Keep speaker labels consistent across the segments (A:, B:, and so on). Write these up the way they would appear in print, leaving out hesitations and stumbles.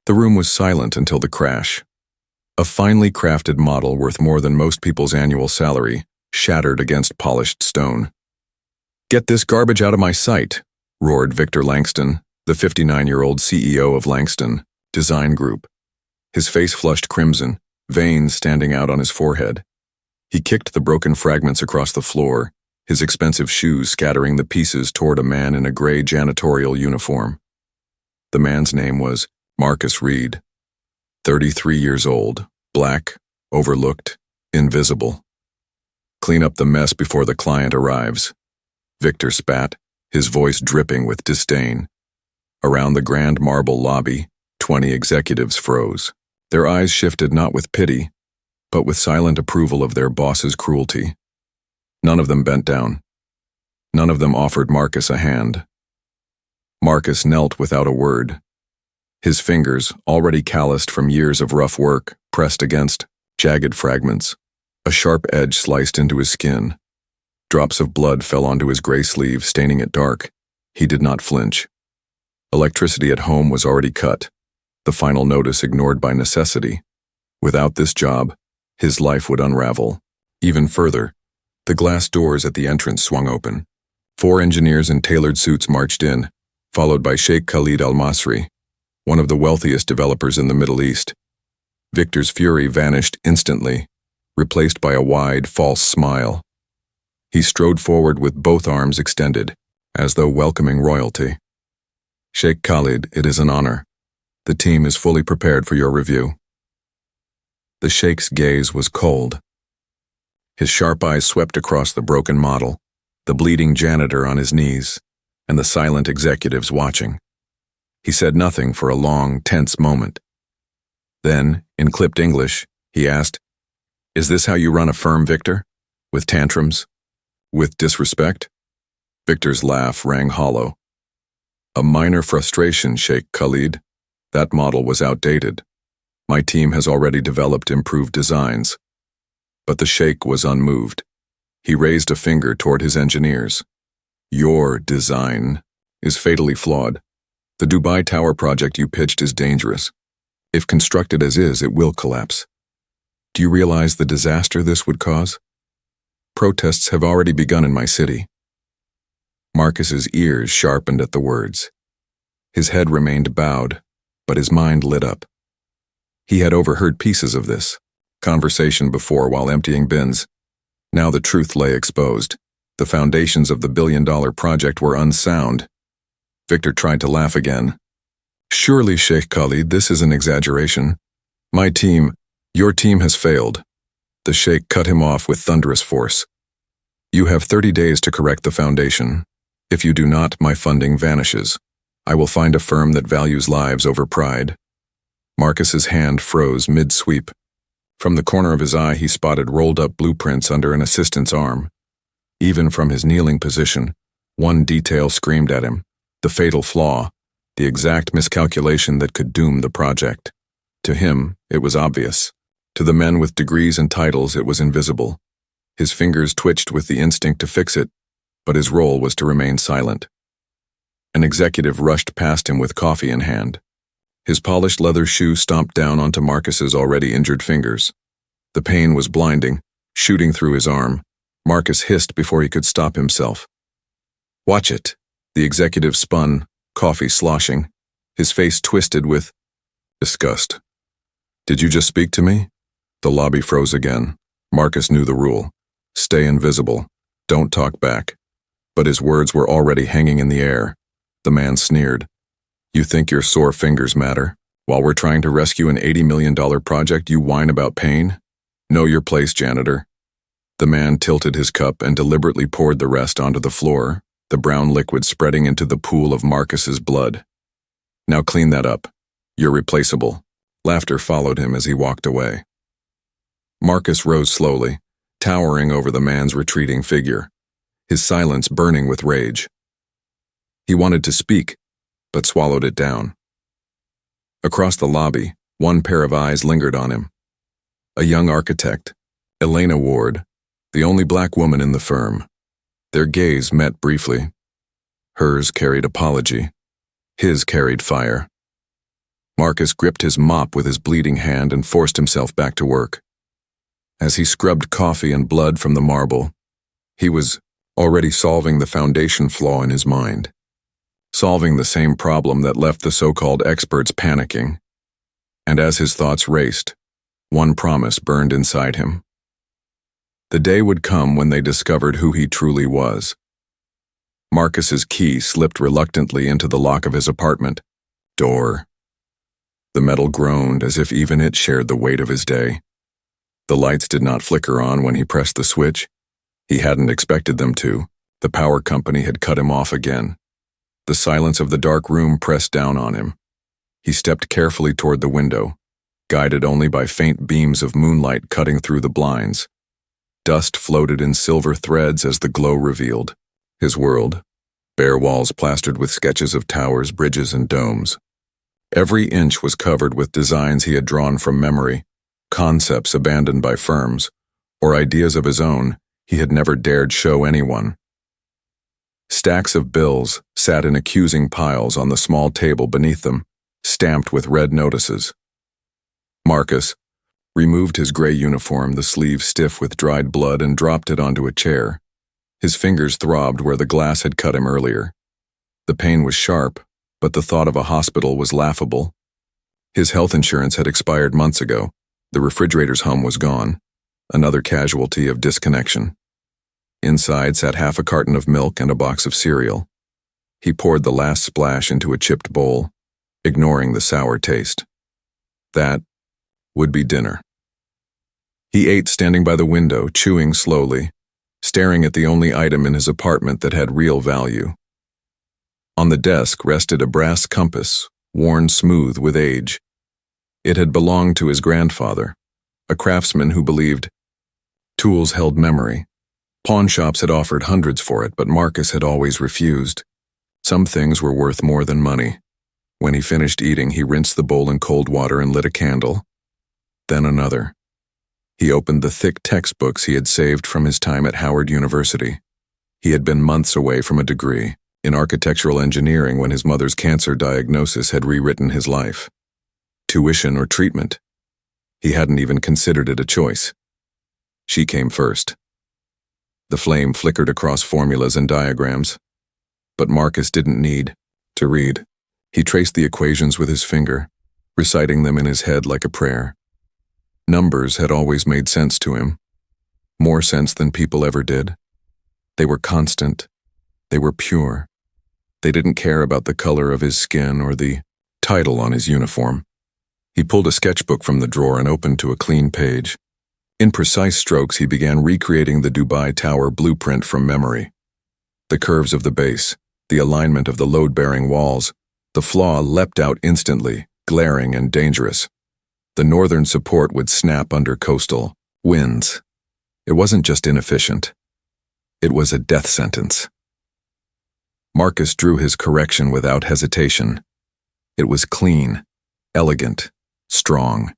A: The room was silent until the crash. A finely crafted model worth more than most people's annual salary shattered against polished stone. "Get this garbage out of my sight," roared Victor Langston, the 59-year-old CEO of Langston Design Group. His face flushed crimson, veins standing out on his forehead. He kicked the broken fragments across the floor, his expensive shoes scattering the pieces toward a man in a gray janitorial uniform. The man's name was Marcus Reed. 33 years old, black, overlooked, invisible. "Clean up the mess before the client arrives," Victor spat, his voice dripping with disdain. Around the grand marble lobby, 20 executives froze. Their eyes shifted not with pity, but with silent approval of their boss's cruelty. None of them bent down. None of them offered Marcus a hand. Marcus knelt without a word. His fingers, already calloused from years of rough work, pressed against jagged fragments. A sharp edge sliced into his skin. Drops of blood fell onto his gray sleeve, staining it dark. He did not flinch. Electricity at home was already cut, the final notice ignored by necessity. Without this job, his life would unravel. Even further, the glass doors at the entrance swung open. 4 engineers in tailored suits marched in, followed by Sheikh Khalid Al-Masri, one of the wealthiest developers in the Middle East. Victor's fury vanished instantly, replaced by a wide, false smile. He strode forward with both arms extended, as though welcoming royalty. "Sheikh Khalid, it is an honor. The team is fully prepared for your review." The Sheikh's gaze was cold. His sharp eyes swept across the broken model, the bleeding janitor on his knees, and the silent executives watching. He said nothing for a long, tense moment. Then, in clipped English, he asked, "Is this how you run a firm, Victor? With tantrums? With disrespect?" Victor's laugh rang hollow. "A minor frustration, Sheikh Khalid. That model was outdated. My team has already developed improved designs." But the Sheikh was unmoved. He raised a finger toward his engineers. "Your design is fatally flawed. The Dubai Tower project you pitched is dangerous. If constructed as is, it will collapse. Do you realize the disaster this would cause? Protests have already begun in my city." Marcus's ears sharpened at the words. His head remained bowed, but his mind lit up. He had overheard pieces of this conversation before while emptying bins. Now the truth lay exposed. The foundations of the billion-dollar project were unsound. Victor tried to laugh again. "Surely, Sheikh Khalid, this is an exaggeration. Your team has failed." The Sheikh cut him off with thunderous force. "You have 30 days to correct the foundation. If you do not, my funding vanishes. I will find a firm that values lives over pride." Marcus's hand froze mid-sweep. From the corner of his eye, he spotted rolled-up blueprints under an assistant's arm. Even from his kneeling position, one detail screamed at him: the fatal flaw, the exact miscalculation that could doom the project. To him, it was obvious. To the men with degrees and titles, it was invisible. His fingers twitched with the instinct to fix it, but his role was to remain silent. An executive rushed past him with coffee in hand. His polished leather shoe stomped down onto Marcus's already injured fingers. The pain was blinding, shooting through his arm. Marcus hissed before he could stop himself. "Watch it." The executive spun, coffee sloshing, his face twisted with disgust. "Did you just speak to me?" The lobby froze again. Marcus knew the rule. Stay invisible. Don't talk back. But his words were already hanging in the air. The man sneered. "You think your sore fingers matter? While we're trying to rescue an $80 million project, you whine about pain? Know your place, janitor." The man tilted his cup and deliberately poured the rest onto the floor, the brown liquid spreading into the pool of Marcus's blood. "Now clean that up. You're replaceable." Laughter followed him as he walked away. Marcus rose slowly, towering over the man's retreating figure, his silence burning with rage. He wanted to speak, but swallowed it down. Across the lobby, one pair of eyes lingered on him. A young architect, Elena Ward, the only black woman in the firm. Their gaze met briefly. Hers carried apology. His carried fire. Marcus gripped his mop with his bleeding hand and forced himself back to work. As he scrubbed coffee and blood from the marble, he was already solving the foundation flaw in his mind, solving the same problem that left the so-called experts panicking. And as his thoughts raced, one promise burned inside him. The day would come when they discovered who he truly was. Marcus's key slipped reluctantly into the lock of his apartment door. The metal groaned as if even it shared the weight of his day. The lights did not flicker on when he pressed the switch. He hadn't expected them to. The power company had cut him off again. The silence of the dark room pressed down on him. He stepped carefully toward the window, guided only by faint beams of moonlight cutting through the blinds. Dust floated in silver threads as the glow revealed his world, bare walls plastered with sketches of towers, bridges, and domes. Every inch was covered with designs he had drawn from memory, concepts abandoned by firms, or ideas of his own he had never dared show anyone. Stacks of bills sat in accusing piles on the small table beneath them, stamped with red notices. Marcus removed his gray uniform, the sleeve stiff with dried blood, and dropped it onto a chair. His fingers throbbed where the glass had cut him earlier. The pain was sharp, but the thought of a hospital was laughable. His health insurance had expired months ago. The refrigerator's hum was gone, another casualty of disconnection. Inside sat half a carton of milk and a box of cereal. He poured the last splash into a chipped bowl, ignoring the sour taste. That would be dinner. He ate standing by the window, chewing slowly, staring at the only item in his apartment that had real value. On the desk rested a brass compass, worn smooth with age. It had belonged to his grandfather, a craftsman who believed tools held memory. Pawn shops had offered hundreds for it, but Marcus had always refused. Some things were worth more than money. When he finished eating, he rinsed the bowl in cold water and lit a candle. Then another. He opened the thick textbooks he had saved from his time at Howard University. He had been months away from a degree in architectural engineering when his mother's cancer diagnosis had rewritten his life. Tuition or treatment? He hadn't even considered it a choice. She came first. The flame flickered across formulas and diagrams, but Marcus didn't need to read. He traced the equations with his finger, reciting them in his head like a prayer. Numbers had always made sense to him, more sense than people ever did. They were constant. They were pure. They didn't care about the color of his skin or the title on his uniform. He pulled a sketchbook from the drawer and opened to a clean page. In precise strokes, he began recreating the Dubai Tower blueprint from memory. The curves of the base, the alignment of the load-bearing walls, the flaw leapt out instantly, glaring and dangerous. The northern support would snap under coastal winds. It wasn't just inefficient. It was a death sentence. Marcus drew his correction without hesitation. It was clean, elegant, strong.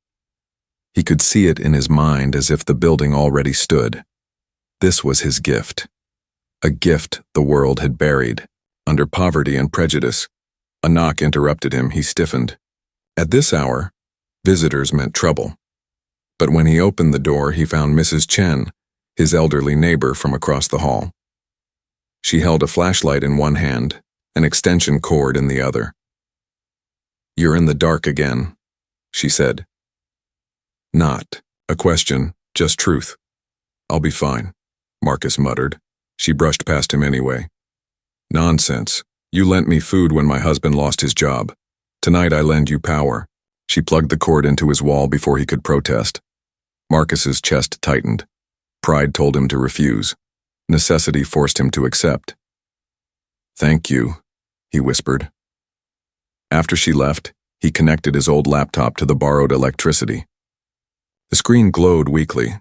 A: He could see it in his mind as if the building already stood. This was his gift. A gift the world had buried, under poverty and prejudice. A knock interrupted him. He stiffened. At this hour, visitors meant trouble. But when he opened the door, he found Mrs. Chen, his elderly neighbor from across the hall. She held a flashlight in one hand, an extension cord in the other. "You're in the dark again," she said. Not a question, just truth. "I'll be fine," Marcus muttered. She brushed past him anyway. "Nonsense. You lent me food when my husband lost his job. Tonight I lend you power." She plugged the cord into his wall before he could protest. Marcus's chest tightened. Pride told him to refuse. Necessity forced him to accept. "Thank you," he whispered. After she left, he connected his old laptop to the borrowed electricity. The screen glowed weakly,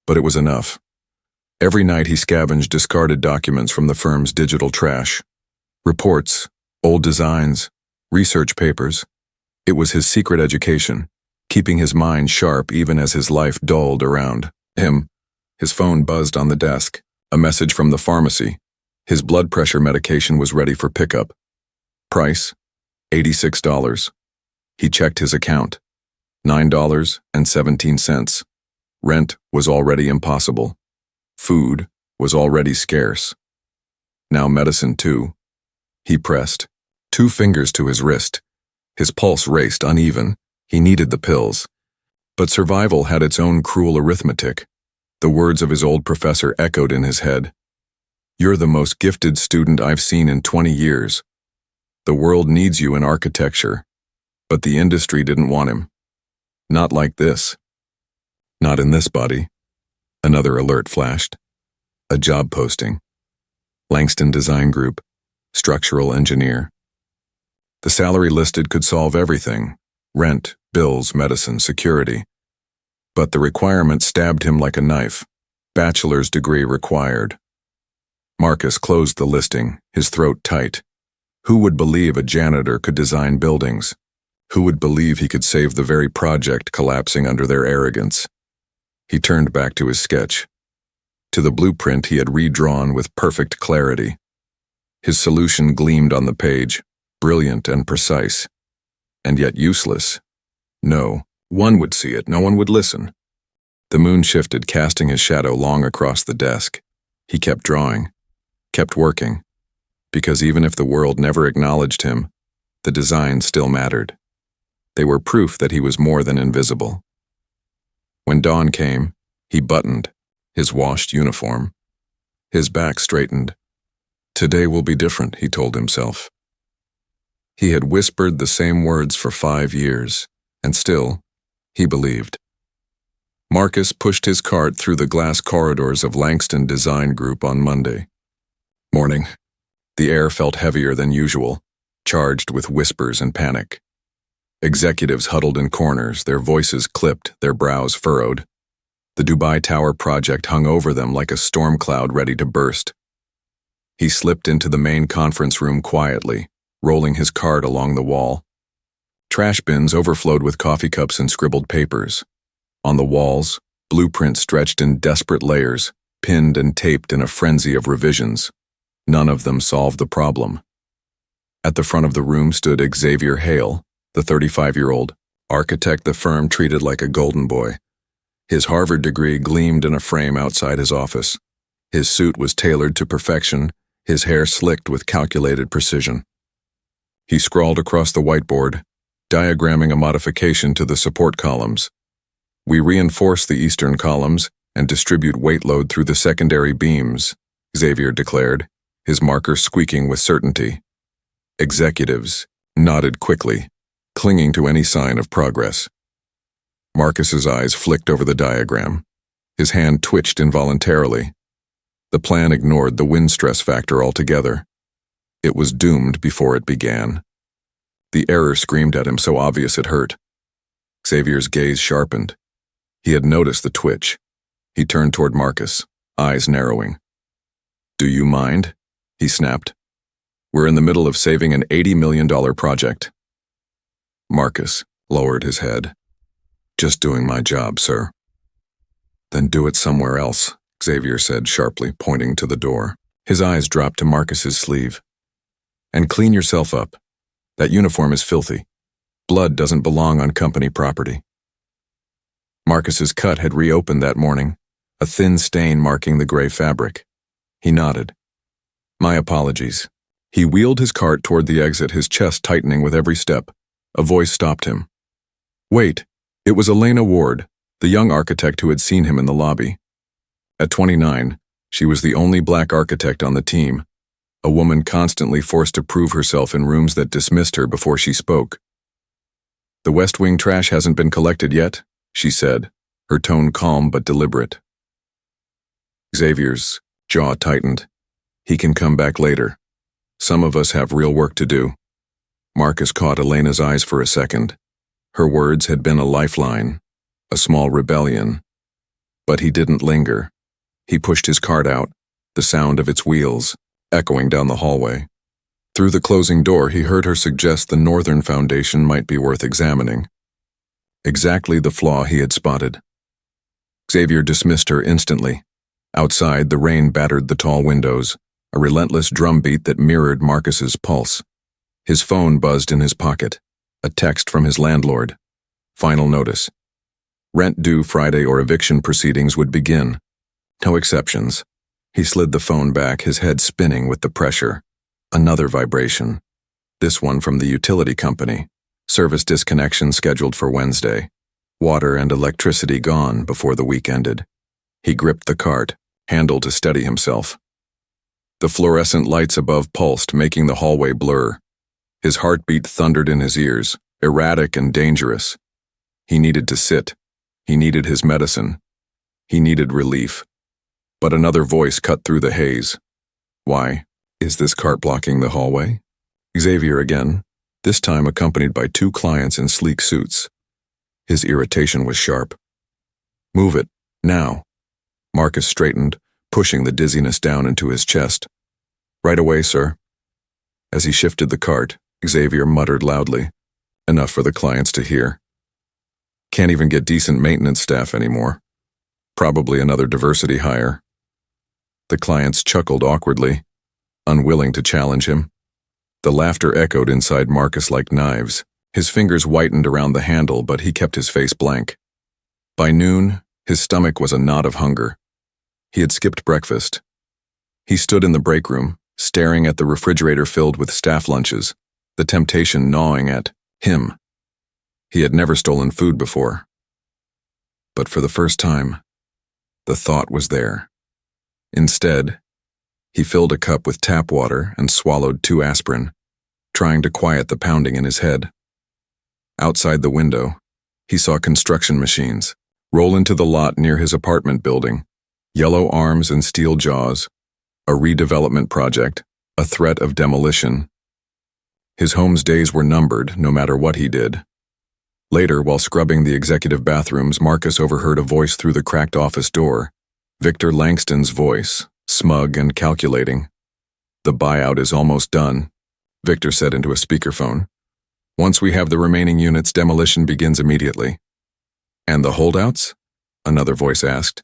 A: but it was enough. Every night he scavenged discarded documents from the firm's digital trash. Reports, old designs, research papers. It was his secret education, keeping his mind sharp even as his life dulled around him. His phone buzzed on the desk, a message from the pharmacy. His blood pressure medication was ready for pickup. Price, $86. He checked his account. $9.17. Rent was already impossible. Food was already scarce. Now medicine too. He pressed, 2 fingers to his wrist. His pulse raced uneven. He needed the pills. But survival had its own cruel arithmetic. The words of his old professor echoed in his head. "You're the most gifted student I've seen in 20 years. The world needs you in architecture." But the industry didn't want him. Not like this. Not in this body. Another alert flashed. A job posting. Langston Design Group, structural engineer. The salary listed could solve everything: rent, bills, medicine, security. But the requirement stabbed him like a knife. Bachelor's degree required. Marcus closed the listing, his throat tight. Who would believe a janitor could design buildings? Who would believe he could save the very project collapsing under their arrogance? He turned back to his sketch, to the blueprint he had redrawn with perfect clarity. His solution gleamed on the page, brilliant and precise, and yet useless. No, one would see it, no one would listen. The moon shifted, casting his shadow long across the desk. He kept drawing, kept working, because even if the world never acknowledged him, the designs still mattered. They were proof that he was more than invisible. When dawn came, he buttoned his washed uniform. His back straightened. Today will be different, he told himself. He had whispered the same words for 5 years, and still, he believed. Marcus pushed his cart through the glass corridors of Langston Design Group on Monday. Morning. The air felt heavier than usual, charged with whispers and panic. Executives huddled in corners, their voices clipped, their brows furrowed. The Dubai Tower project hung over them like a storm cloud ready to burst. He slipped into the main conference room quietly, rolling his cart along the wall. Trash bins overflowed with coffee cups and scribbled papers. On the walls, blueprints stretched in desperate layers, pinned and taped in a frenzy of revisions. None of them solved the problem. At the front of the room stood Xavier Hale, the 35-year-old architect the firm treated like a golden boy. His Harvard degree gleamed in a frame outside his office. His suit was tailored to perfection, his hair slicked with calculated precision. He scrawled across the whiteboard, diagramming a modification to the support columns. "We reinforce the eastern columns and distribute weight load through the secondary beams," Xavier declared, his marker squeaking with certainty. Executives nodded quickly, clinging to any sign of progress. Marcus's eyes flicked over the diagram. His hand twitched involuntarily. The plan ignored the wind stress factor altogether. It was doomed before it began. The error screamed at him so obvious it hurt. Xavier's gaze sharpened. He had noticed the twitch. He turned toward Marcus, eyes narrowing. "Do you mind?" he snapped. "We're in the middle of saving an $80 million project." Marcus lowered his head. "Just doing my job, sir." "Then do it somewhere else," Xavier said sharply, pointing to the door. His eyes dropped to Marcus's sleeve. "And clean yourself up. That uniform is filthy. Blood doesn't belong on company property." Marcus's cut had reopened that morning, a thin stain marking the gray fabric. He nodded. "My apologies." He wheeled his cart toward the exit, his chest tightening with every step. A voice stopped him. "Wait." It was Elena Ward, the young architect who had seen him in the lobby. At 29, she was the only black architect on the team, a woman constantly forced to prove herself in rooms that dismissed her before she spoke. "The West Wing trash hasn't been collected yet," she said, her tone calm but deliberate. Xavier's jaw tightened. "He can come back later. Some of us have real work to do." Marcus caught Elena's eyes for a second. Her words had been a lifeline, a small rebellion. But he didn't linger. He pushed his cart out, the sound of its wheels echoing down the hallway. Through the closing door, he heard her suggest the northern foundation might be worth examining. Exactly the flaw he had spotted. Xavier dismissed her instantly. Outside, the rain battered the tall windows, a relentless drumbeat that mirrored Marcus's pulse. His phone buzzed in his pocket. A text from his landlord. Final notice. Rent due Friday or eviction proceedings would begin. No exceptions. He slid the phone back, his head spinning with the pressure. Another vibration. This one from the utility company. Service disconnection scheduled for Wednesday. Water and electricity gone before the week ended. He gripped the cart, handle to steady himself. The fluorescent lights above pulsed, making the hallway blur. His heartbeat thundered in his ears, erratic and dangerous. He needed to sit. He needed his medicine. He needed relief. But another voice cut through the haze. Why? Is this cart blocking the hallway? Xavier again, this time accompanied by 2 clients in sleek suits. His irritation was sharp. Move it, now. Marcus straightened, pushing the dizziness down into his chest. Right away, sir. As he shifted the cart, Xavier muttered loudly, enough for the clients to hear. Can't even get decent maintenance staff anymore. Probably another diversity hire. The clients chuckled awkwardly, unwilling to challenge him. The laughter echoed inside Marcus like knives. His fingers whitened around the handle, but he kept his face blank. By noon, his stomach was a knot of hunger. He had skipped breakfast. He stood in the break room, staring at the refrigerator filled with staff lunches, the temptation gnawing at him. He had never stolen food before. But for the first time, the thought was there. Instead, he filled a cup with tap water and swallowed 2 aspirin, trying to quiet the pounding in his head. Outside the window, he saw construction machines roll into the lot near his apartment building. Yellow arms and steel jaws, a redevelopment project, a threat of demolition. His home's days were numbered, no matter what he did. Later, while scrubbing the executive bathrooms, Marcus overheard a voice through the cracked office door. Victor Langston's voice, smug and calculating. The buyout is almost done, Victor said into a speakerphone. Once we have the remaining units, demolition begins immediately. And the holdouts? Another voice asked.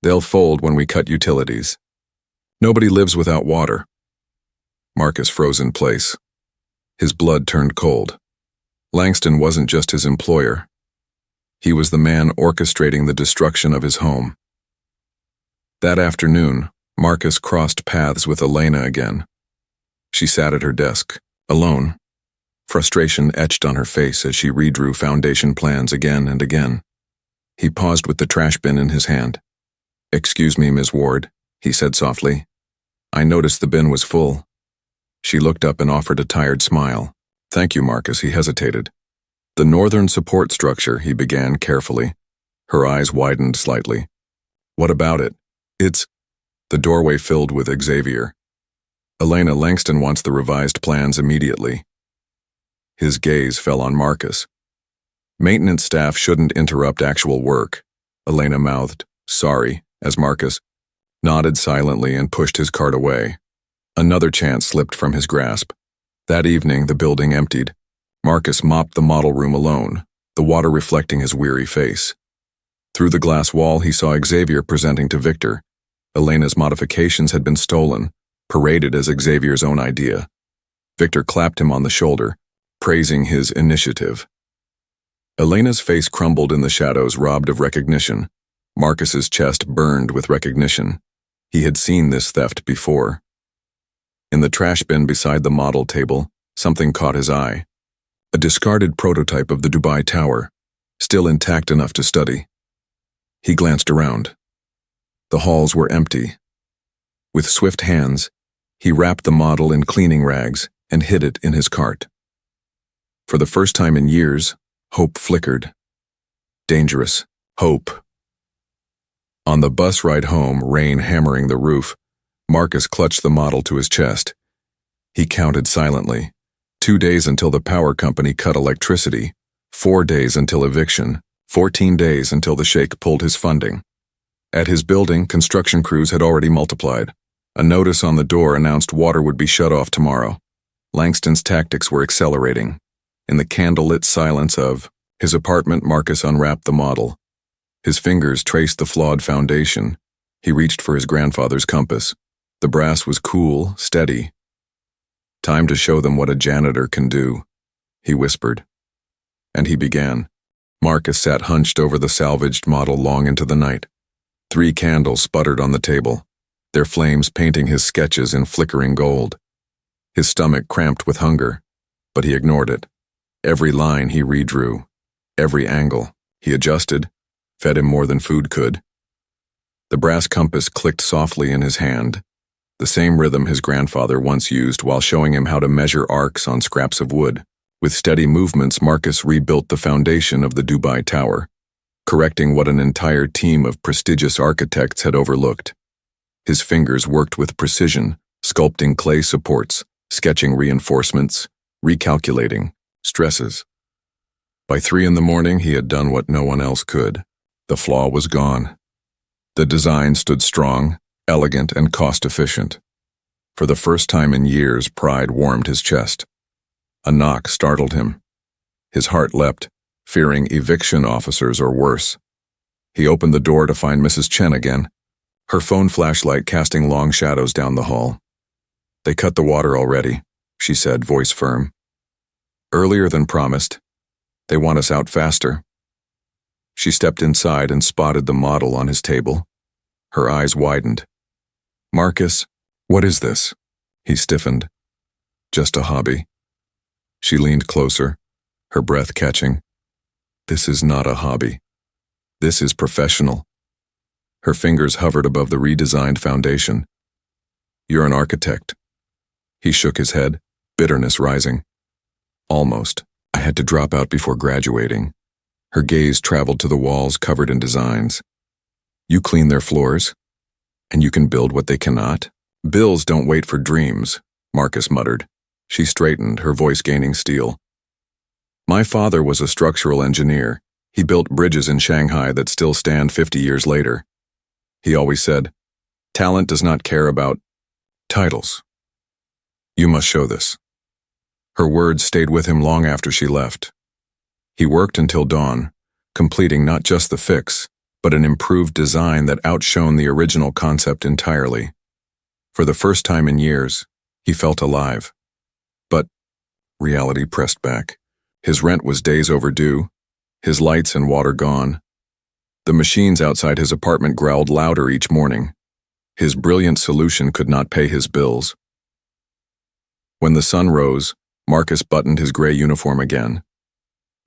A: They'll fold when we cut utilities. Nobody lives without water. Marcus froze in place. His blood turned cold. Langston wasn't just his employer. He was the man orchestrating the destruction of his home. That afternoon, Marcus crossed paths with Elena again. She sat at her desk, alone. Frustration etched on her face as she redrew foundation plans again and again. He paused with the trash bin in his hand. Excuse me, Ms. Ward, he said softly. I noticed the bin was full. She looked up and offered a tired smile. Thank you, Marcus, he hesitated. The northern support structure, he began carefully. Her eyes widened slightly. What about it? It's... The doorway filled with Xavier. Elena, Langston wants the revised plans immediately. His gaze fell on Marcus. Maintenance staff shouldn't interrupt actual work, Elena mouthed, sorry, as Marcus nodded silently and pushed his cart away. Another chance slipped from his grasp. That evening, the building emptied. Marcus mopped the model room alone, the water reflecting his weary face. Through the glass wall, he saw Xavier presenting to Victor. Elena's modifications had been stolen, paraded as Xavier's own idea. Victor clapped him on the shoulder, praising his initiative. Elena's face crumbled in the shadows, robbed of recognition. Marcus's chest burned with recognition. He had seen this theft before. In the trash bin beside the model table, something caught his eye. A discarded prototype of the Dubai Tower, still intact enough to study. He glanced around. The halls were empty. With swift hands, he wrapped the model in cleaning rags and hid it in his cart. For the first time in years, hope flickered. Dangerous hope. On the bus ride home, rain hammering the roof, Marcus clutched the model to his chest. He counted silently. 2 days until the power company cut electricity, 4 days until eviction, 14 days until the sheikh pulled his funding. At his building, construction crews had already multiplied. A notice on the door announced water would be shut off tomorrow. Langston's tactics were accelerating. In the candlelit silence of his apartment, Marcus unwrapped the model. His fingers traced the flawed foundation. He reached for his grandfather's compass. The brass was cool, steady. Time to show them what a janitor can do. he whispered. And he began. Marcus sat hunched over the salvaged model long into the night. 3 candles sputtered on the table, their flames painting his sketches in flickering gold. His stomach cramped with hunger, but he ignored it. Every line he redrew, every angle he adjusted, fed him more than food could. The brass compass clicked softly in his hand, the same rhythm his grandfather once used while showing him how to measure arcs on scraps of wood. With steady movements, Marcus rebuilt the foundation of the Dubai Tower, correcting what an entire team of prestigious architects had overlooked. His fingers worked with precision, sculpting clay supports, sketching reinforcements, recalculating stresses. By 3 a.m, he had done what no one else could. The flaw was gone. The design stood strong, elegant, and cost-efficient. For the first time in years, pride warmed his chest. A knock startled him. His heart leapt, fearing eviction officers or worse. He opened the door to find Mrs. Chen again, her phone flashlight casting long shadows down the hall. "They cut the water already," she said, voice firm. "Earlier than promised. They want us out faster." She stepped inside and spotted the model on his table. Her eyes widened. "Marcus, what is this?" He stiffened. "Just a hobby." She leaned closer, her breath catching. "This is not a hobby. This is professional." Her fingers hovered above the redesigned foundation. "You're an architect." He shook his head, bitterness rising. "Almost. I had to drop out before graduating." Her gaze traveled to the walls covered in designs. "You clean their floors? And you can build what they cannot?" "Bills don't wait for dreams," Marcus muttered. She straightened, her voice gaining steel. "My father was a structural engineer. He built bridges in Shanghai that still stand 50 years later. He always said, 'Talent does not care about titles. You must show this.'" Her words stayed with him long after she left. He worked until dawn, completing not just the fix, but an improved design that outshone the original concept entirely. For the first time in years, he felt alive. But reality pressed back. His rent was days overdue, his lights and water gone. The machines outside his apartment growled louder each morning. His brilliant solution could not pay his bills. When the sun rose, Marcus buttoned his gray uniform again.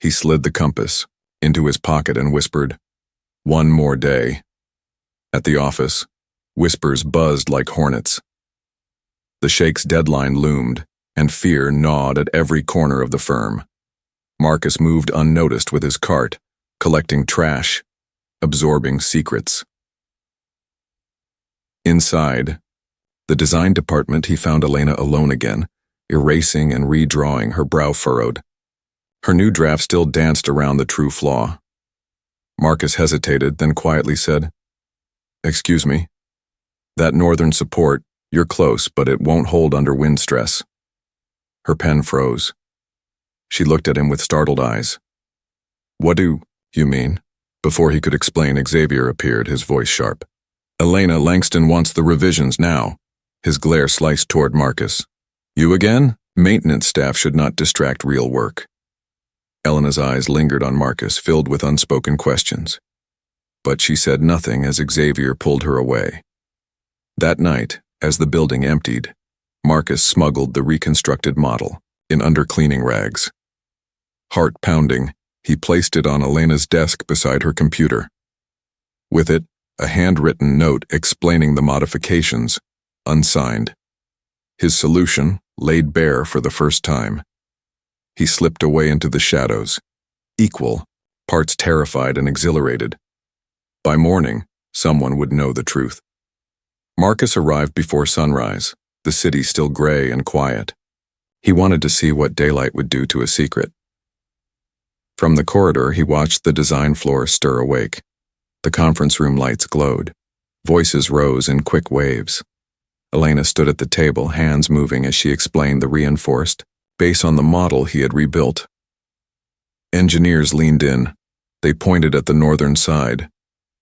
A: He slid the compass into his pocket and whispered, "One more day." At the office, whispers buzzed like hornets. The Sheikh's deadline loomed, and fear gnawed at every corner of the firm. Marcus moved unnoticed with his cart, collecting trash, absorbing secrets. Inside the design department, he found Elena alone again, erasing and redrawing, her brow furrowed. Her new draft still danced around the true flaw. Marcus hesitated, then quietly said, "Excuse me. That northern support, you're close, but it won't hold under wind stress." Her pen froze. She looked at him with startled eyes. "What do you mean?" Before he could explain, Xavier appeared, his voice sharp. "Elena, Langston wants the revisions now." His glare sliced toward Marcus. "You again? Maintenance staff should not distract real work." Elena's eyes lingered on Marcus, filled with unspoken questions. But she said nothing as Xavier pulled her away. That night, as the building emptied, Marcus smuggled the reconstructed model in undercleaning rags. Heart pounding, he placed it on Elena's desk beside her computer. With it, a handwritten note explaining the modifications, unsigned. His solution laid bare for the first time. He slipped away into the shadows, equal, parts terrified and exhilarated. By morning, someone would know the truth. Marcus arrived before sunrise, the city still gray and quiet. He wanted to see what daylight would do to a secret. From the corridor, he watched the design floor stir awake. The conference room lights glowed. Voices rose in quick waves. Elena stood at the table, hands moving as she explained the reinforced base on the model he had rebuilt. Engineers leaned in. They pointed at the northern side.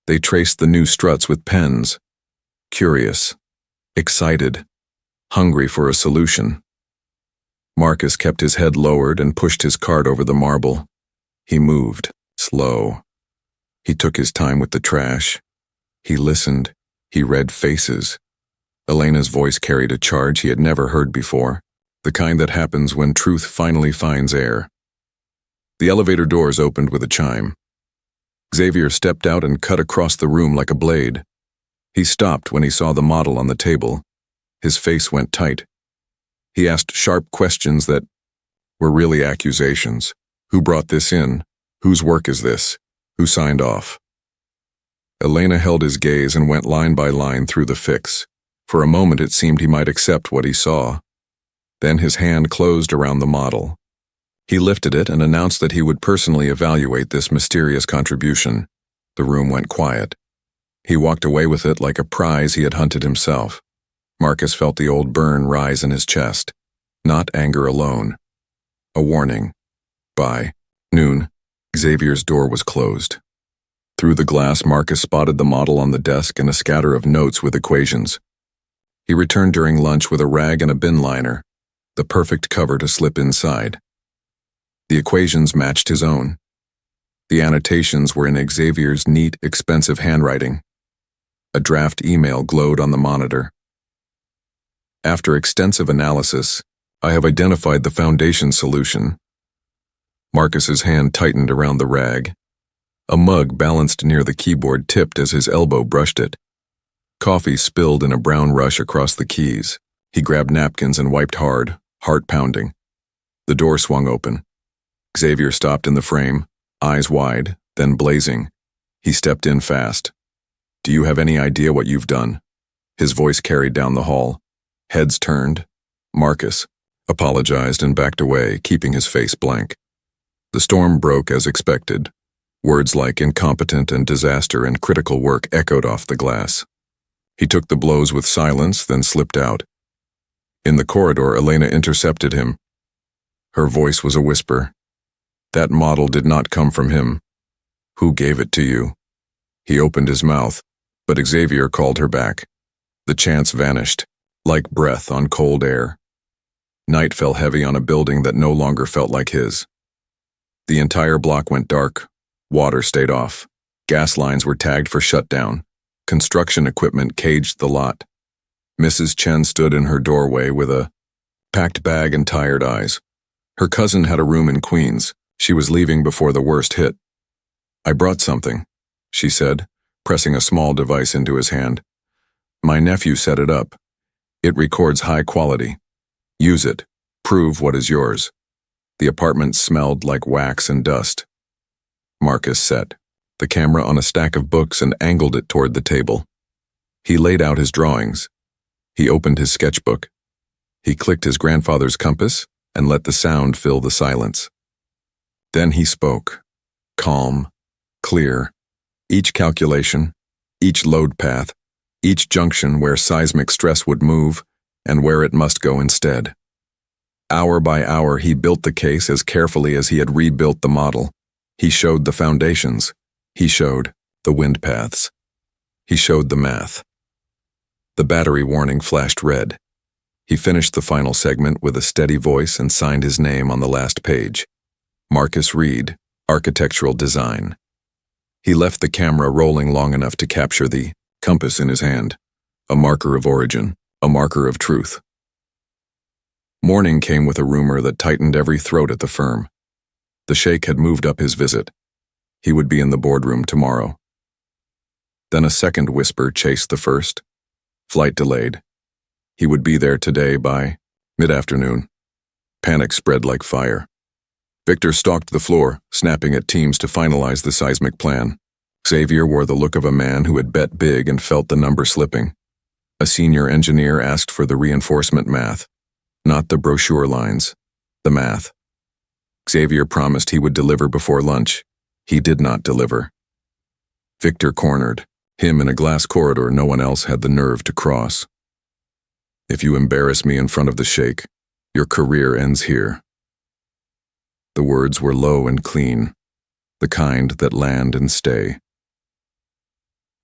A: They traced the new struts with pens. Curious, excited, hungry for a solution. Marcus kept his head lowered and pushed his cart over the marble. He moved, slow. He took his time with the trash. He listened. He read faces. Elena's voice carried a charge he had never heard before, the kind that happens when truth finally finds air. The elevator doors opened with a chime. Xavier stepped out and cut across the room like a blade. He stopped when he saw the model on the table. His face went tight. He asked sharp questions that were really accusations. Who brought this in? Whose work is this? Who signed off? Elena held his gaze and went line by line through the fix. For a moment it seemed he might accept what he saw. Then his hand closed around the model. He lifted it and announced that he would personally evaluate this mysterious contribution. The room went quiet. He walked away with it like a prize he had hunted himself. Marcus felt the old burn rise in his chest. Not anger alone. A warning. By noon, Xavier's door was closed. Through the glass, Marcus spotted the model on the desk and a scatter of notes with equations. He returned during lunch with a rag and a bin liner, the perfect cover to slip inside. The equations matched his own. The annotations were in Xavier's neat, expensive handwriting. A draft email glowed on the monitor. After extensive analysis, I have identified the foundation solution. Marcus's hand tightened around the rag. A mug balanced near the keyboard tipped as his elbow brushed it. Coffee spilled in a brown rush across the keys. He grabbed napkins and wiped hard, heart pounding. The door swung open. Xavier stopped in the frame, eyes wide, then blazing. He stepped in fast. Do you have any idea what you've done? His voice carried down the hall. Heads turned. Marcus apologized and backed away, keeping his face blank. The storm broke as expected. Words like incompetent and disaster and critical work echoed off the glass. He took the blows with silence, then slipped out. In the corridor, Elena intercepted him. Her voice was a whisper. That model did not come from him. Who gave it to you? He opened his mouth, but Xavier called her back. The chance vanished, like breath on cold air. Night fell heavy on a building that no longer felt like his. The entire block went dark. Water stayed off. Gas lines were tagged for shutdown. Construction equipment caged the lot. Mrs. Chen stood in her doorway with a packed bag and tired eyes. Her cousin had a room in Queens. She was leaving before the worst hit. I brought something, she said, pressing a small device into his hand. My nephew set it up. It records high quality. Use it. Prove what is yours. The apartment smelled like wax and dust. Marcus set the camera on a stack of books and angled it toward the table. He laid out his drawings. He opened his sketchbook. He clicked his grandfather's compass and let the sound fill the silence. Then he spoke, calm, clear. Each calculation, each load path, each junction where seismic stress would move and where it must go instead. Hour by hour, he built the case as carefully as he had rebuilt the model. He showed the foundations. He showed the wind paths. He showed the math. The battery warning flashed red. He finished the final segment with a steady voice and signed his name on the last page. Marcus Reed, Architectural Design. He left the camera rolling long enough to capture the compass in his hand, a marker of origin, a marker of truth. Morning came with a rumor that tightened every throat at the firm. The sheikh had moved up his visit. He would be in the boardroom tomorrow. Then a second whisper chased the first. Flight delayed. He would be there today by mid-afternoon. Panic spread like fire. Victor stalked the floor, snapping at teams to finalize the seismic plan. Xavier wore the look of a man who had bet big and felt the number slipping. A senior engineer asked for the reinforcement math. Not the brochure lines. The math. Xavier promised he would deliver before lunch. He did not deliver. Victor cornered, him in a glass corridor no one else had the nerve to cross. If you embarrass me in front of the sheikh, your career ends here. The words were low and clean, the kind that land and stay.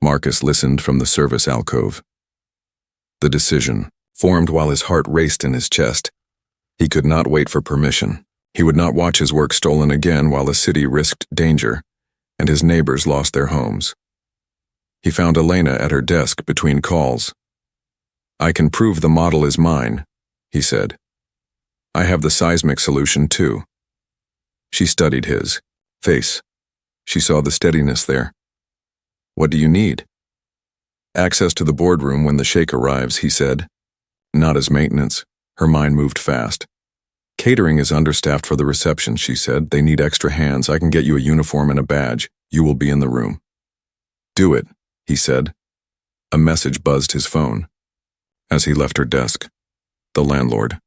A: Marcus listened from the service alcove. The decision, formed while his heart raced in his chest, He could not wait for permission. He would not watch his work stolen again while the city risked danger, and his neighbors lost their homes. He found Elena at her desk between calls. "I can prove the model is mine," he said. "I have the seismic solution too." She studied his face. She saw the steadiness there. "What do you need?" "Access to the boardroom when the sheikh arrives," he said. "Not as maintenance." Her mind moved fast. "Catering is understaffed for the reception," she said. "They need extra hands. I can get you a uniform and a badge. You will be in the room." "Do it," he said. A message buzzed his phone. As he left her desk, the landlord.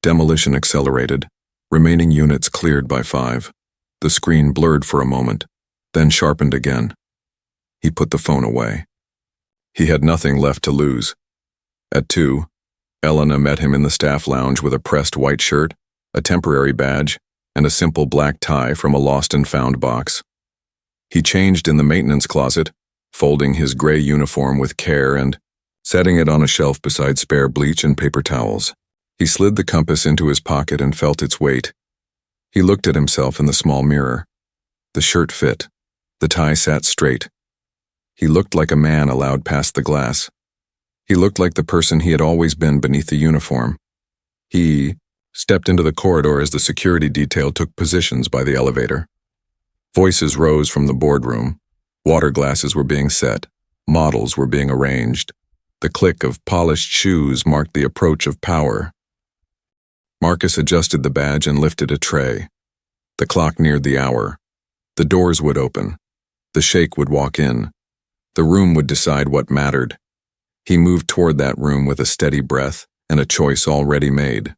A: Demolition accelerated. Remaining units cleared by 5. The screen blurred for a moment, then sharpened again. He put the phone away. He had nothing left to lose. At 2, Elena met him in the staff lounge with a pressed white shirt, a temporary badge, and a simple black tie from a lost and found box. He changed in the maintenance closet, folding his gray uniform with care and setting it on a shelf beside spare bleach and paper towels. He slid the compass into his pocket and felt its weight. He looked at himself in the small mirror. The shirt fit. The tie sat straight. He looked like a man allowed past the glass. He looked like the person he had always been beneath the uniform. He stepped into the corridor as the security detail took positions by the elevator. Voices rose from the boardroom. Water glasses were being set. Models were being arranged. The click of polished shoes marked the approach of power. Marcus adjusted the badge and lifted a tray. The clock neared the hour. The doors would open. The sheikh would walk in. The room would decide what mattered. He moved toward that room with a steady breath and a choice already made.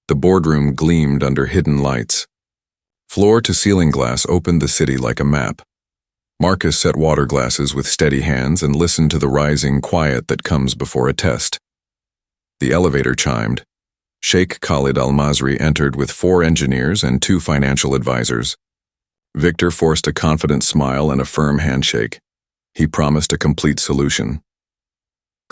A: The boardroom gleamed under hidden lights. Floor-to-ceiling glass opened the city like a map. Marcus set water glasses with steady hands and listened to the rising quiet that comes before a test. The elevator chimed. Sheikh Khalid Al-Masri entered with 4 engineers and 2 financial advisors. Victor forced a confident smile and a firm handshake. He promised a complete solution.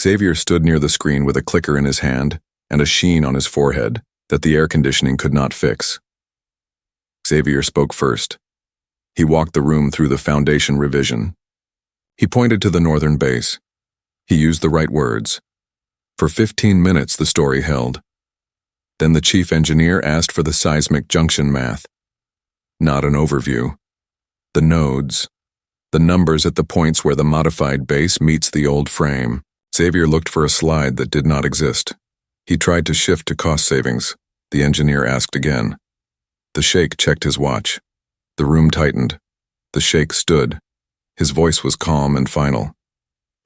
A: Xavier stood near the screen with a clicker in his hand and a sheen on his forehead that the air conditioning could not fix. Xavier spoke first. He walked the room through the foundation revision. He pointed to the northern base. He used the right words. For 15 minutes the story held. Then the chief engineer asked for the seismic junction math. Not an overview. The nodes. The numbers at the points where the modified base meets the old frame. Xavier looked for a slide that did not exist. He tried to shift to cost savings. The engineer asked again. The sheikh checked his watch. The room tightened. The sheikh stood. His voice was calm and final.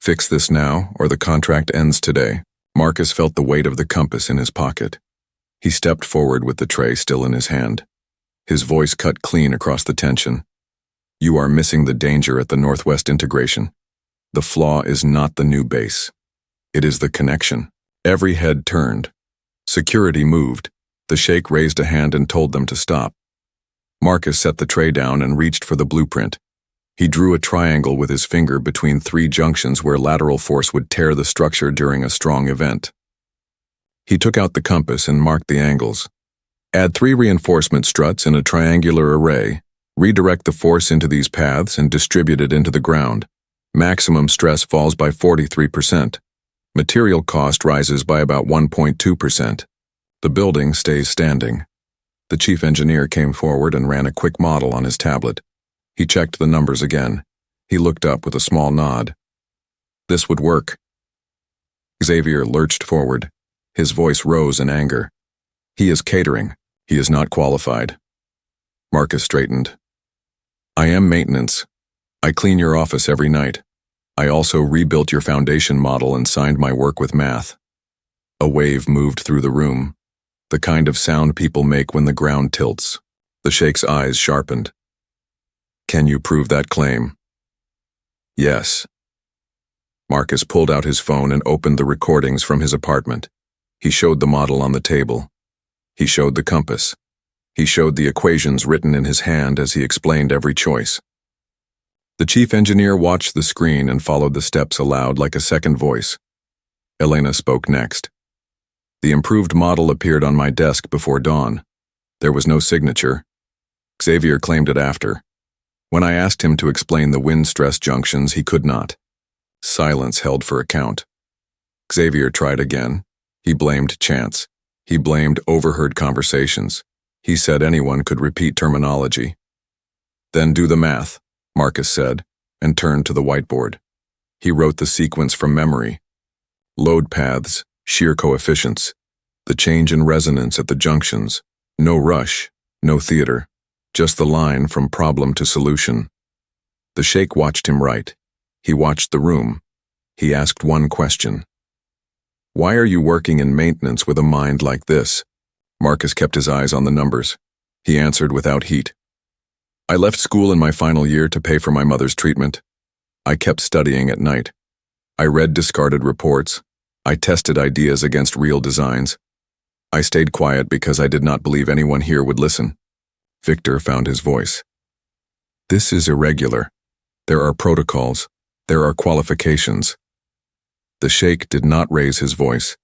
A: Fix this now, or the contract ends today. Marcus felt the weight of the compass in his pocket. He stepped forward with the tray still in his hand. His voice cut clean across the tension. You are missing the danger at the Northwest integration. The flaw is not the new base. It is the connection. Every head turned. Security moved. The sheikh raised a hand and told them to stop. Marcus set the tray down and reached for the blueprint. He drew a triangle with his finger between 3 junctions where lateral force would tear the structure during a strong event. He took out the compass and marked the angles. Add 3 reinforcement struts in a triangular array. Redirect the force into these paths and distribute it into the ground. Maximum stress falls by 43%. Material cost rises by about 1.2%. The building stays standing. The chief engineer came forward and ran a quick model on his tablet. He checked the numbers again. He looked up with a small nod. This would work. Xavier lurched forward. His voice rose in anger. He is catering. He is not qualified. Marcus straightened. I am maintenance. I clean your office every night. I also rebuilt your foundation model and signed my work with math. A wave moved through the room. The kind of sound people make when the ground tilts. The sheikh's eyes sharpened. Can you prove that claim? Yes. Marcus pulled out his phone and opened the recordings from his apartment. He showed the model on the table. He showed the compass. He showed the equations written in his hand as he explained every choice. The chief engineer watched the screen and followed the steps aloud like a second voice. Elena spoke next. The improved model appeared on my desk before dawn. There was no signature. Xavier claimed it after. When I asked him to explain the wind stress junctions, he could not. Silence held for account. Xavier tried again. He blamed chance. He blamed overheard conversations. He said anyone could repeat terminology. Then do the math, Marcus said, and turned to the whiteboard. He wrote the sequence from memory. Load paths, shear coefficients, the change in resonance at the junctions, no rush, no theater, just the line from problem to solution. The sheikh watched him write. He watched the room. He asked one question. Why are you working in maintenance with a mind like this? Marcus kept his eyes on the numbers. He answered without heat. I left school in my final year to pay for my mother's treatment. I kept studying at night. I read discarded reports. I tested ideas against real designs. I stayed quiet because I did not believe anyone here would listen. Victor found his voice. This is irregular. There are protocols. There are qualifications. The sheikh did not raise his voice.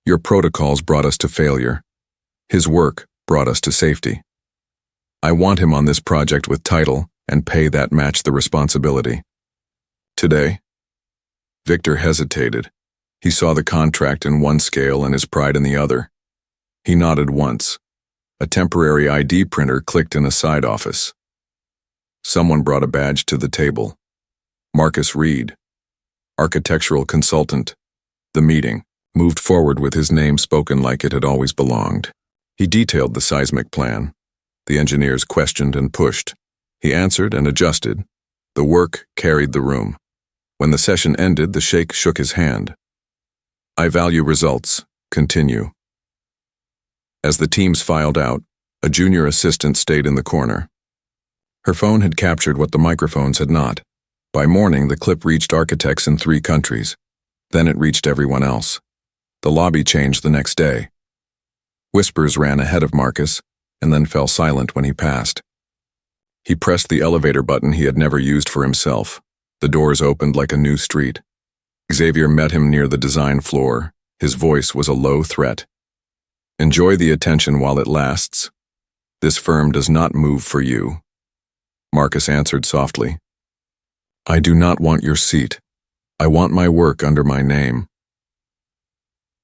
A: Your protocols brought us to failure. His work brought us to safety. I want him on this project with title and pay that match the responsibility. Today? Victor hesitated. He saw the contract in one scale and his pride in the other. He nodded once. A temporary ID printer clicked in a side office. Someone brought a badge to the table. Marcus Reed, architectural consultant. The meeting moved forward with his name spoken like it had always belonged. He detailed the seismic plan. The engineers questioned and pushed. He answered and adjusted. The work carried the room. When the session ended, the sheikh shook his hand. I value results. Continue. As the teams filed out, a junior assistant stayed in the corner. Her phone had captured what the microphones had not. By morning, the clip reached architects in 3 countries. Then it reached everyone else. The lobby changed the next day. Whispers ran ahead of Marcus, and then fell silent when he passed. He pressed the elevator button he had never used for himself. The doors opened like a new street. Xavier met him near the design floor. His voice was a low threat. Enjoy the attention while it lasts. This firm does not move for you. Marcus answered softly. I do not want your seat. I want my work under my name.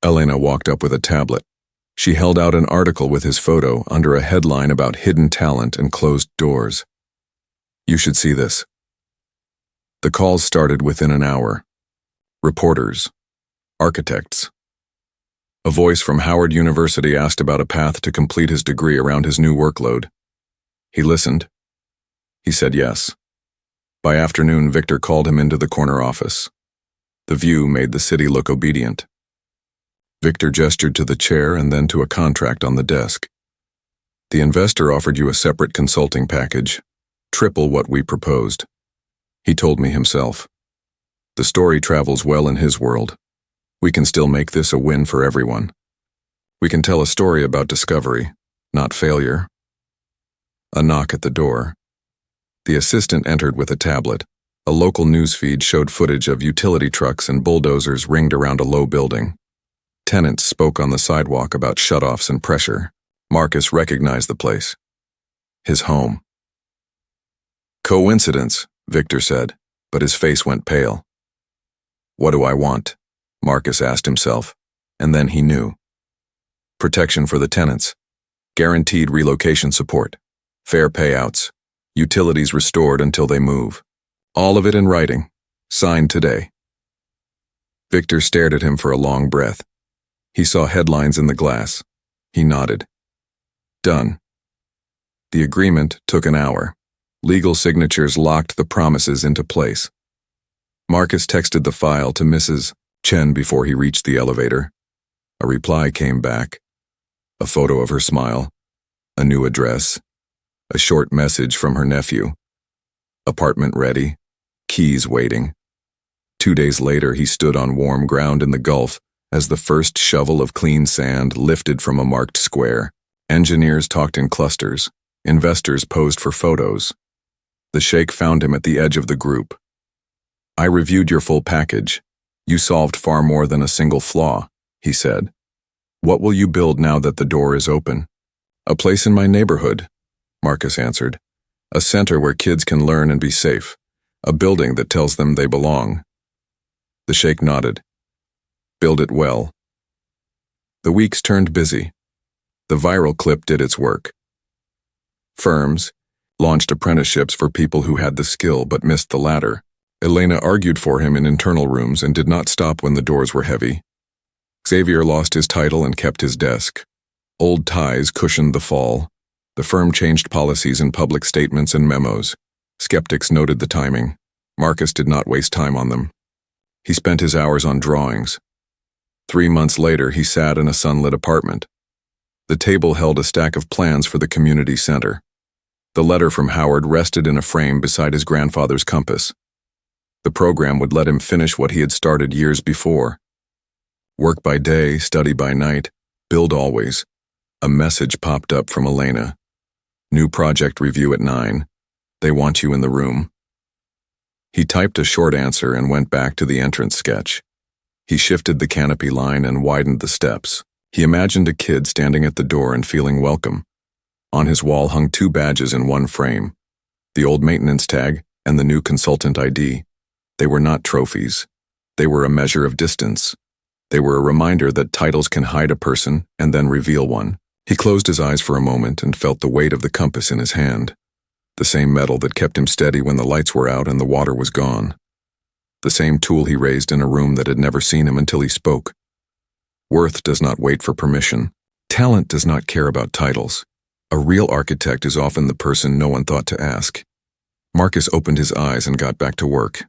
A: Elena walked up with a tablet. She held out an article with his photo under a headline about hidden talent and closed doors. You should see this. The calls started within an hour. Reporters. Architects. A voice from Howard University asked about a path to complete his degree around his new workload. He listened. He said yes. By afternoon, Victor called him into the corner office. The view made the city look obedient. Victor gestured to the chair and then to a contract on the desk. The investor offered you a separate consulting package, triple what we proposed. He told me himself. The story travels well in his world. We can still make this a win for everyone. We can tell a story about discovery, not failure. A knock at the door. The assistant entered with a tablet. A local news feed showed footage of utility trucks and bulldozers ringed around a low building. Tenants spoke on the sidewalk about shutoffs and pressure. Marcus recognized the place. His home. Coincidence, Victor said, but his face went pale. What do I want? Marcus asked himself, and then he knew. Protection for the tenants. Guaranteed relocation support. Fair payouts. Utilities restored until they move. All of it in writing. Signed today. Victor stared at him for a long breath. He saw headlines in the glass. He nodded. Done. The agreement took an hour. Legal signatures locked the promises into place. Marcus texted the file to Mrs. Chen before he reached the elevator. A reply came back. A photo of her smile. A new address. A short message from her nephew. Apartment ready. Keys waiting. 2 days later, he stood on warm ground in the Gulf as the first shovel of clean sand lifted from a marked square. Engineers talked in clusters. Investors posed for photos. The sheikh found him at the edge of the group. I reviewed your full package. You solved far more than a single flaw, he said. What will you build now that the door is open? A place in my neighborhood, Marcus answered. A center where kids can learn and be safe. A building that tells them they belong. The sheikh nodded. Build it well. The weeks turned busy. The viral clip did its work. Firms launched apprenticeships for people who had the skill but missed the ladder. Elena argued for him in internal rooms and did not stop when the doors were heavy. Xavier lost his title and kept his desk. Old ties cushioned the fall. The firm changed policies in public statements and memos. Skeptics noted the timing. Marcus did not waste time on them. He spent his hours on drawings. 3 months later, he sat in a sunlit apartment. The table held a stack of plans for the community center. The letter from Howard rested in a frame beside his grandfather's compass. The program would let him finish what he had started years before. Work by day, study by night, build always. A message popped up from Elena. New project review at 9. They want you in the room. He typed a short answer and went back to the entrance sketch. He shifted the canopy line and widened the steps. He imagined a kid standing at the door and feeling welcome. On his wall hung 2 badges in one frame, the old maintenance tag and the new consultant ID. They were not trophies. They were a measure of distance. They were a reminder that titles can hide a person and then reveal one. He closed his eyes for a moment and felt the weight of the compass in his hand, the same metal that kept him steady when the lights were out and the water was gone. The same tool he raised in a room that had never seen him until he spoke. Worth does not wait for permission. Talent does not care about titles. A real architect is often the person no one thought to ask. Marcus opened his eyes and got back to work.